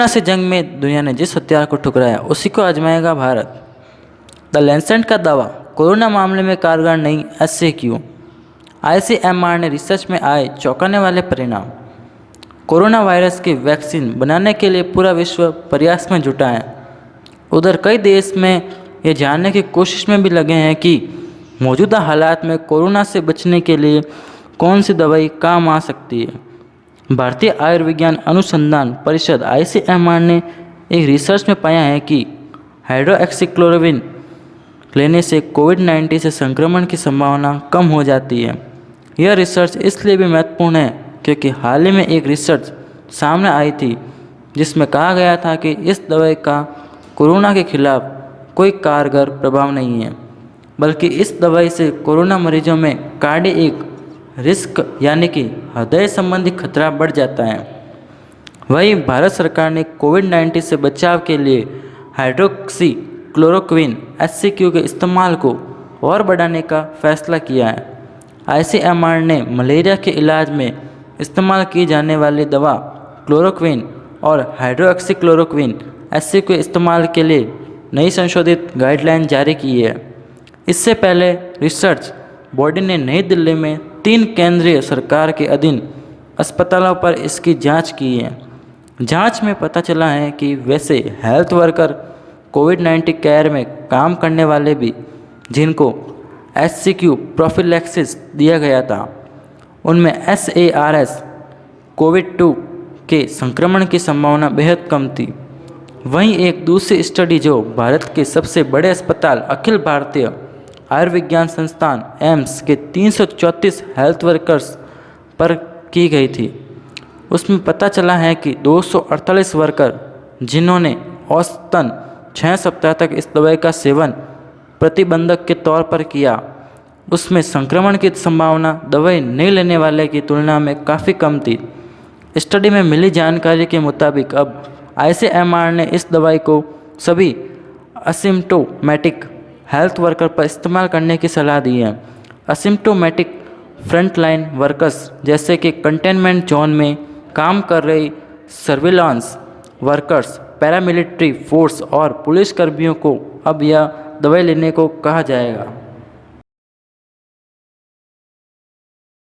Corona से जंग में दुनिया ने जिस हथियार को ठुकराया उसी को आजमाएगा भारत। द लैंसेट का दावा, कोरोना मामले में कारगर नहीं, ऐसे क्यों? ICMR ने रिसर्च में आए चौंकाने वाले परिणाम। कोरोना वायरस की वैक्सीन बनाने के लिए पूरा विश्व प्रयास में जुटा है। उधर कई देश में ये जानने की कोशिश में भी लगे हैं कि मौजूदा हालात में कोरोना से बचने के लिए कौन सी दवाई काम आ सकती है। भारतीय आयुर्विज्ञान अनुसंधान परिषद ICMR ने एक रिसर्च में पाया है कि हाइड्रोक्सीक्लोरोक्विन लेने से कोविड-19 से संक्रमण की संभावना कम हो जाती है। यह रिसर्च इसलिए भी महत्वपूर्ण है क्योंकि हाल ही में एक रिसर्च सामने आई थी जिसमें कहा गया था कि इस दवाई का कोरोना के खिलाफ कोई कारगर प्रभाव नहीं है, बल्कि इस दवाई से कोरोना मरीजों में कार्डियक रिस्क यानी कि हृदय संबंधी खतरा बढ़ जाता है। वहीं भारत सरकार ने कोविड-19 से बचाव के लिए हाइड्रोक्सीक्लोरोक्विन HCQ के इस्तेमाल को और बढ़ाने का फैसला किया है। ICMR ने मलेरिया के इलाज में इस्तेमाल की जाने वाली दवा क्लोरोक्विन और हाइड्रोक्सीक्लोरोक्विन HCQ के इस्तेमाल के लिए नई संशोधित गाइडलाइन जारी की है। इससे पहले रिसर्च बॉडी ने नई दिल्ली में 3 केंद्रीय सरकार के अधीन अस्पतालों पर इसकी जांच की है। जांच में पता चला है कि वैसे हेल्थ वर्कर कोविड-19 केयर में काम करने वाले भी जिनको HCQ प्रोफिलैक्सिस दिया गया था, उनमें SARS कोविड-2 के संक्रमण की संभावना बेहद कम थी। वहीं एक दूसरी स्टडी जो भारत के सबसे बड़े अस्पताल अखिल भारतीय आयुर्विज्ञान संस्थान एम्स के 334 हेल्थ वर्कर्स पर की गई थी, उसमें पता चला है कि 248 वर्कर जिन्होंने औसतन 6 सप्ताह तक इस दवाई का सेवन प्रतिबंधक के तौर पर किया, उसमें संक्रमण की संभावना दवाई नहीं लेने वाले की तुलना में काफ़ी कम थी। स्टडी में मिली जानकारी के मुताबिक अब ICMR ने इस दवाई को सभी असिम्प्टोमेटिक हेल्थ वर्कर पर इस्तेमाल करने की सलाह दी है। असिम्प्टोमेटिक फ्रंटलाइन वर्कर्स जैसे कि कंटेनमेंट जोन में काम कर रही सर्विलांस वर्कर्स, पैरामिलिट्री फोर्स और पुलिस कर्मियों को अब यह दवाई लेने को कहा जाएगा।